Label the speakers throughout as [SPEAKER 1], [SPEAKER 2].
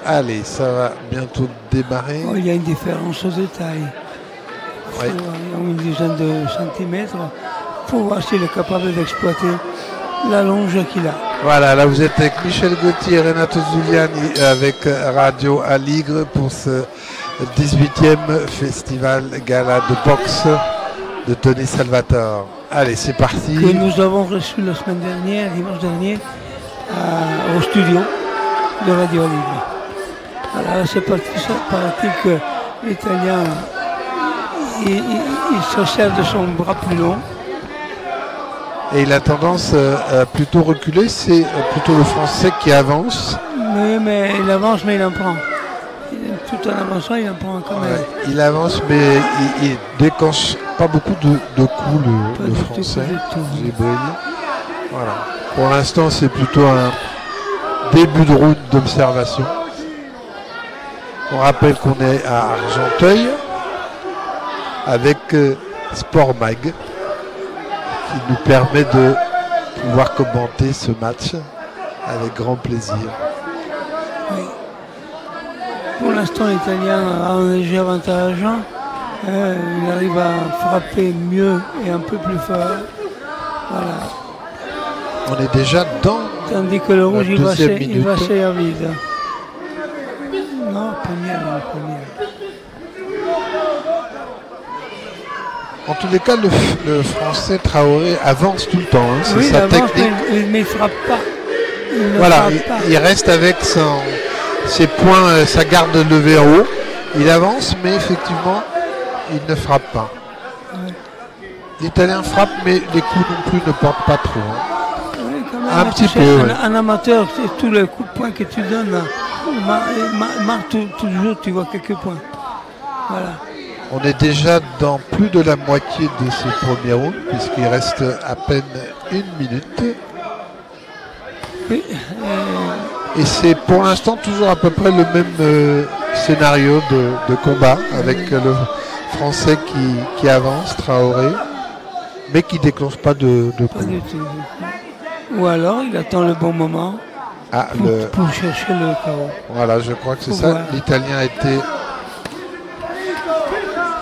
[SPEAKER 1] Allez, ça va bientôt démarrer.
[SPEAKER 2] Oh, il y a une différence aux détails.
[SPEAKER 1] Oui.
[SPEAKER 2] Une dizaine de centimètres. Il faut voir s'il est capable d'exploiter la longe qu'il a.
[SPEAKER 1] Voilà, là vous êtes avec Michel Gauthier et Renato Zuliani avec Radio Aligre pour ce 18e festival gala de boxe de Tony Salvatore. Allez, c'est parti.
[SPEAKER 2] Que nous avons reçu la semaine dernière, dimanche dernier, au studio de Radio Aligre. Alors c'est parti, paraît-il que l'Italien il se sert de son bras plus long.
[SPEAKER 1] Et il a tendance à plutôt reculer, c'est plutôt le Français qui avance.
[SPEAKER 2] Oui, mais il avance, mais il en prend. Tout en avançant, il en prend quand même.
[SPEAKER 1] Ouais, il avance, mais il déclenche pas beaucoup de coups, le Français. Voilà. Pour l'instant, c'est plutôt un début de route d'observation. On rappelle qu'on est à Argenteuil avec Sport Mag, qui nous permet de pouvoir commenter ce match avec grand plaisir.
[SPEAKER 2] Oui. Pour l'instant, l'Italien a un léger avantage. Il arrive à frapper mieux et un peu plus fort. Voilà.
[SPEAKER 1] On est déjà dans.
[SPEAKER 2] Tandis que le rouge, il va à vide. Non, première.
[SPEAKER 1] En tous les cas, le Français Traoré avance tout le temps. Hein, c'est
[SPEAKER 2] oui,
[SPEAKER 1] sa
[SPEAKER 2] avance,
[SPEAKER 1] technique.
[SPEAKER 2] Mais il ne frappe pas.
[SPEAKER 1] Il reste avec ses poings, sa garde levée en haut. Il avance, mais effectivement, il ne frappe pas.
[SPEAKER 2] Ouais.
[SPEAKER 1] L'Italien frappe, mais les coups non plus ne portent pas trop. Hein.
[SPEAKER 2] Oui, quand même,
[SPEAKER 1] un petit peu.
[SPEAKER 2] Un amateur, tous les coups de poing que tu donnes, marque toujours, tu vois quelques points. Voilà.
[SPEAKER 1] On est déjà dans plus de la moitié de ce premier round, puisqu'il reste à peine 1 minute.
[SPEAKER 2] Oui,
[SPEAKER 1] et c'est pour l'instant toujours à peu près le même scénario de combat, avec le Français qui avance, Traoré, mais qui ne déclenche pas de
[SPEAKER 2] pas du tout. Ou alors il attend le bon moment pour chercher le KO.
[SPEAKER 1] Voilà, je crois que c'est ça. L'Italien a été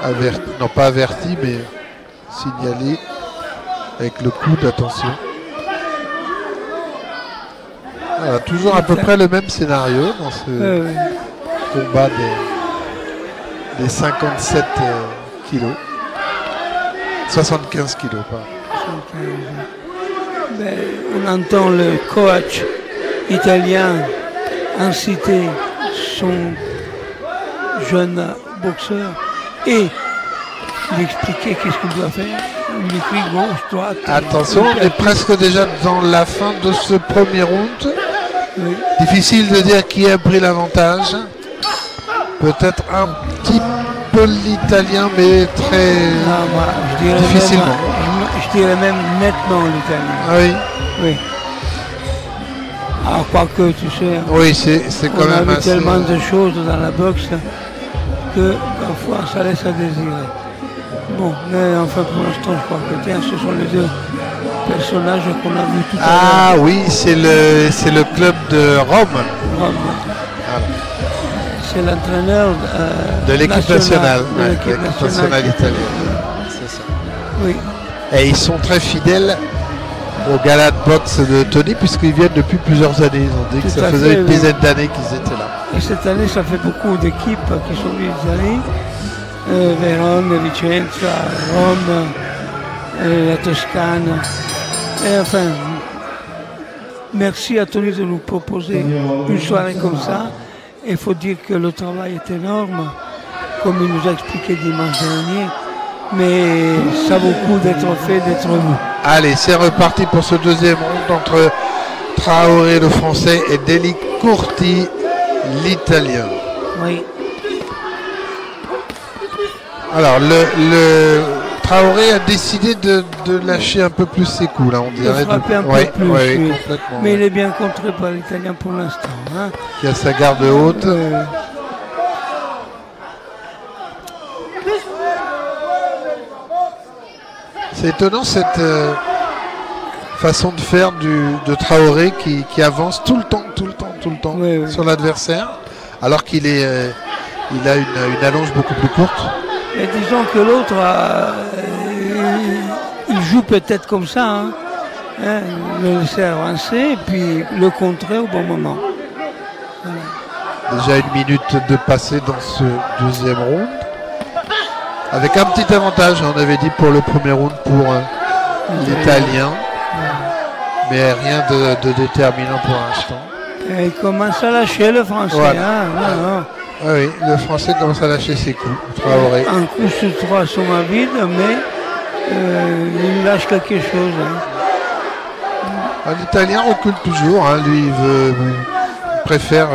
[SPEAKER 1] averti, non pas averti, mais signalé avec le coup d'attention. Voilà, toujours à peu près le même scénario dans ce combat des 57 kilos. 75 kilos, pardon.
[SPEAKER 2] Ben, on entend le coach italien inciter son jeune boxeur et lui expliquer qu'est-ce qu'il doit faire. Il lui crie gauche, droite.
[SPEAKER 1] Attention, on est presque déjà dans la fin de ce premier round.
[SPEAKER 2] Oui.
[SPEAKER 1] Difficile de dire qui a pris l'avantage. Peut-être un petit peu l'Italien, mais très difficilement.
[SPEAKER 2] Je dirais même nettement l'Italien.
[SPEAKER 1] Ah oui.
[SPEAKER 2] Oui. Alors, quoique, tu sais,
[SPEAKER 1] oui, c'est quand même
[SPEAKER 2] on a vu
[SPEAKER 1] assez...
[SPEAKER 2] tellement de choses dans la boxe que parfois ça laisse à désirer. Bon, mais enfin pour l'instant, je crois que ce sont les deux personnages qu'on a vus tout à l'heure.
[SPEAKER 1] Ah oui, c'est le club de Rome.
[SPEAKER 2] Voilà. C'est l'entraîneur
[SPEAKER 1] de l'équipe nationale, italienne. C'est ça.
[SPEAKER 2] Oui.
[SPEAKER 1] Et ils sont très fidèles au gala de boxe de Tony, puisqu'ils viennent depuis plusieurs années. Ils ont dit que ça faisait une dizaine d'années qu'ils étaient là.
[SPEAKER 2] Et cette année, ça fait beaucoup d'équipes qui sont venues d'Italie. Vérone, Vicenza, Rome, la Toscane. Et enfin, merci à Tony de nous proposer une soirée comme ça. Il faut dire que le travail est énorme, comme il nous a expliqué dimanche dernier, mais ça vaut le coup d'être fait, d'être vu.
[SPEAKER 1] Allez, c'est reparti pour ce deuxième round entre Traoré, le Français, et Deli Curti, l'Italien.
[SPEAKER 2] Oui.
[SPEAKER 1] Alors, le Traoré a décidé de lâcher un peu plus ses coups, là, on dirait.
[SPEAKER 2] De frapper un peu plus, oui. Mais il est bien contré par l'Italien pour l'instant. Hein.
[SPEAKER 1] Qui a sa garde haute. C'est étonnant cette façon de faire de Traoré qui avance tout le temps sur l'adversaire. alors qu'il est, il a une allonge beaucoup plus courte.
[SPEAKER 2] Mais disons que l'autre, il joue peut-être comme ça, hein, le laisser avancer et puis le contrer au bon moment. Voilà.
[SPEAKER 1] Déjà 1 minute de passé dans ce deuxième round. Avec un petit avantage, on avait dit pour le premier round pour l'Italien. Mais rien de déterminant pour l'instant.
[SPEAKER 2] Il commence à lâcher le Français.
[SPEAKER 1] Voilà.
[SPEAKER 2] Hein,
[SPEAKER 1] oui, le Français commence à lâcher ses coups. Traoré.
[SPEAKER 2] Un coup sur 3 sont à vide, mais il lâche quelque chose. Hein.
[SPEAKER 1] L'Italien recule toujours. Hein. Lui, il préfère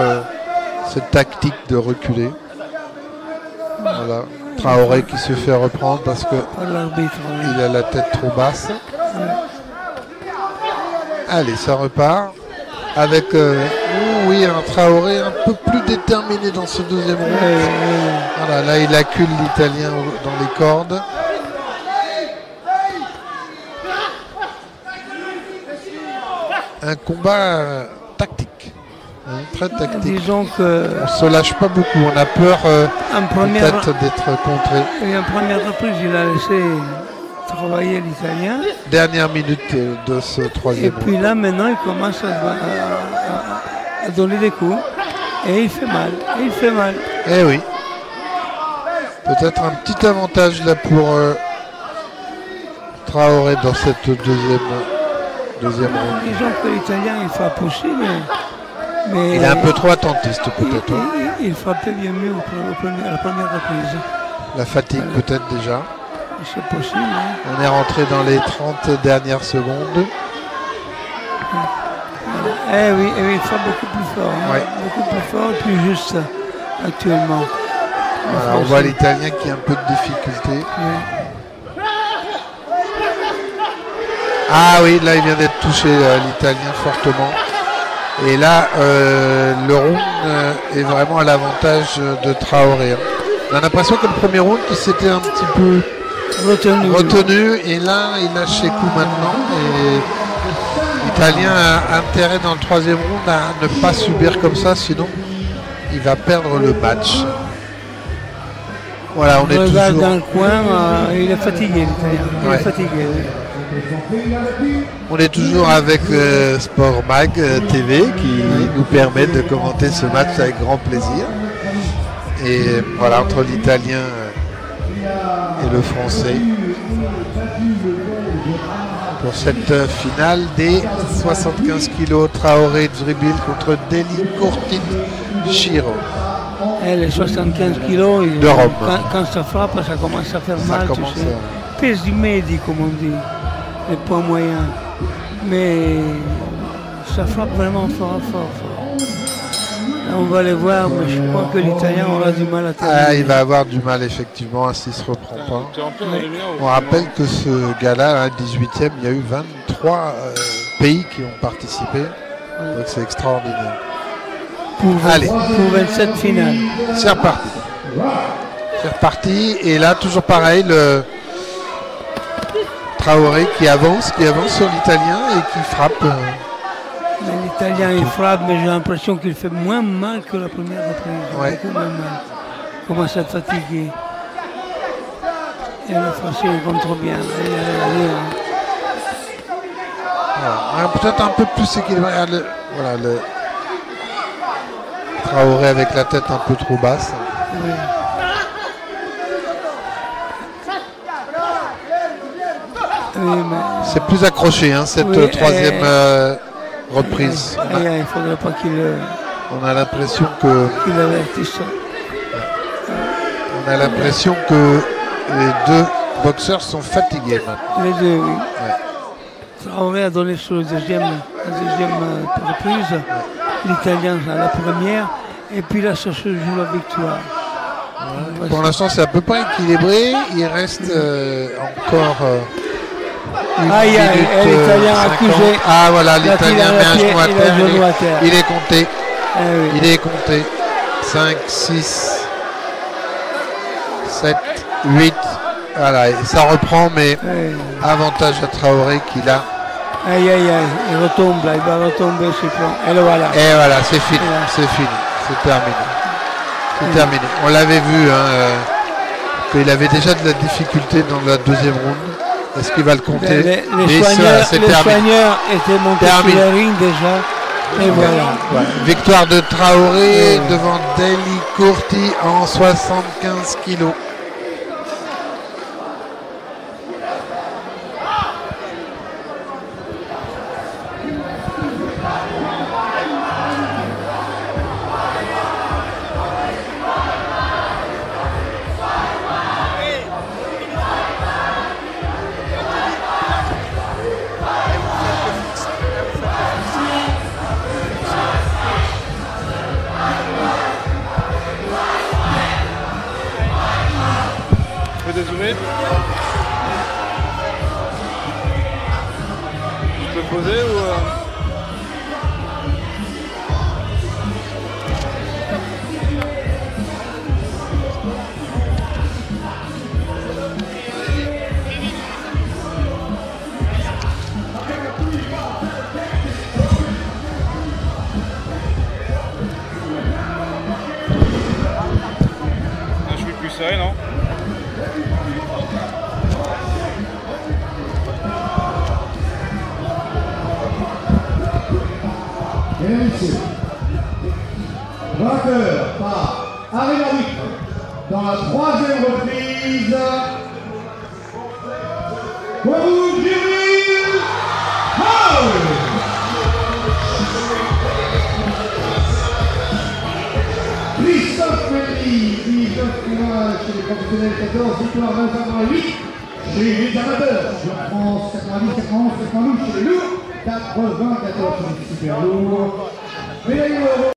[SPEAKER 1] cette tactique de reculer. Voilà. Traoré qui se fait reprendre parce que il a la tête trop basse. Allez, ça repart avec oui, un Traoré un peu plus déterminé dans ce deuxième round. Voilà, là il accule l'Italien dans les cordes. Un combat tactique, hein, très tactique.
[SPEAKER 2] Disons que
[SPEAKER 1] on se lâche pas beaucoup, on a peur peut-être d'être contré.
[SPEAKER 2] Et en première reprise, il a laissé travailler l'Italien.
[SPEAKER 1] Dernière minute de ce troisième round.
[SPEAKER 2] Et puis là, maintenant, il commence à donner des coups. Et il fait mal. Et il fait mal.
[SPEAKER 1] Eh oui. Peut-être un petit avantage là pour Traoré dans cette deuxième round.
[SPEAKER 2] Disons que l'Italien, il frappe possible. Mais
[SPEAKER 1] il est un peu trop attentiste peut-être.
[SPEAKER 2] Il frappait bien mieux à la première reprise.
[SPEAKER 1] La fatigue peut-être déjà.
[SPEAKER 2] C'est possible. Hein.
[SPEAKER 1] On est rentré dans les 30 dernières secondes.
[SPEAKER 2] Eh oui, il frappe beaucoup plus fort. Hein.
[SPEAKER 1] Ouais.
[SPEAKER 2] Beaucoup plus fort et plus juste actuellement.
[SPEAKER 1] Voilà, on voit l'Italien qui a un peu de difficulté.
[SPEAKER 2] Oui.
[SPEAKER 1] Ah oui, là il vient d'être touché l'Italien fortement. Et là, le round est vraiment à l'avantage de Traoré. On a l'impression que le premier round c'était un petit peu retenu et là il lâche ses coups maintenant. Et l'Italien a intérêt dans le troisième round à ne pas subir comme ça, sinon il va perdre le match. Voilà, on est toujours
[SPEAKER 2] dans le coin, il est fatigué l'Italien. Il est fatigué.
[SPEAKER 1] On est toujours avec Sport Mag TV qui nous permet de commenter ce match avec grand plaisir. Et voilà, entre l'Italien et le Français pour cette finale des 75 kg. Traoré Djibril contre Deli Courtine Chiro.
[SPEAKER 2] Et les 75 kilos,
[SPEAKER 1] de Rome.
[SPEAKER 2] Quand ça frappe, ça commence à faire mal. Tu sais. Pèse du medi, comme on dit, les poids moyens. Mais ça frappe vraiment fort. On va les voir, mais je crois que l'Italien aura du mal à terminer.
[SPEAKER 1] Ah, il va avoir du mal effectivement s'il ne se reprend pas. On rappelle que ce gars-là, 18e, il y a eu 23 pays qui ont participé. Donc c'est extraordinaire.
[SPEAKER 2] Pour 27 finales.
[SPEAKER 1] C'est reparti. C'est reparti. Et là, toujours pareil, le Traoré qui avance sur l'Italien et qui frappe.
[SPEAKER 2] L'Italien il frappe, mais j'ai l'impression qu'il fait moins mal que la première reprise.
[SPEAKER 1] Ouais.
[SPEAKER 2] Beaucoup moins mal. Il commence à être fatigué. Et le Français il contre bien.
[SPEAKER 1] Voilà. Peut-être un peu plus équilibré. Voilà, le Traoré avec la tête un peu trop basse.
[SPEAKER 2] Oui. Oui,
[SPEAKER 1] c'est plus accroché cette troisième reprise.
[SPEAKER 2] Il ne faudrait pas qu'il...
[SPEAKER 1] On a l'impression que...
[SPEAKER 2] qu'il avertisse.
[SPEAKER 1] On a l'impression que les deux boxeurs sont fatigués maintenant.
[SPEAKER 2] Les deux, oui. Ouais. Traoré a donné sur la deuxième reprise. L'Italien à la première. Et puis là, ça se joue la victoire.
[SPEAKER 1] Ouais. Pour l'instant, c'est à peu près équilibré. Il reste encore...
[SPEAKER 2] l'Italien accusé.
[SPEAKER 1] Ah voilà, l'Italien met un genou à terre. Il est compté.
[SPEAKER 2] Oui.
[SPEAKER 1] Il est compté. 5, 6, 7, 8. Voilà, et ça reprend, mais avantage à Traoré qui a.
[SPEAKER 2] Il retombe là, il va retomber sur le plan. Et le voilà.
[SPEAKER 1] Et voilà, c'est fini, c'est fini, c'est terminé. C'est terminé. On l'avait vu, hein, qu'il avait déjà de la difficulté dans la deuxième ronde. Est-ce qu'il va le compter?
[SPEAKER 2] Les soigneurs étaient montés sur le ring déjà. Et voilà.
[SPEAKER 1] Ouais. Victoire de Traoré devant Deli Courti en 75 kilos.
[SPEAKER 3] Dézoomer. Je peux poser ou je suis plus serré, non?
[SPEAKER 4] Mesdames et messieurs, vainqueur par arrêt arbitre dans la troisième reprise, pour Jibril Hall. Christophe Mendy, 19 points chez les professionnels, 14 victoires, 28 chez les amateurs. Je France 90, 91, 92 chez les lourds, 94 chez les super lourds.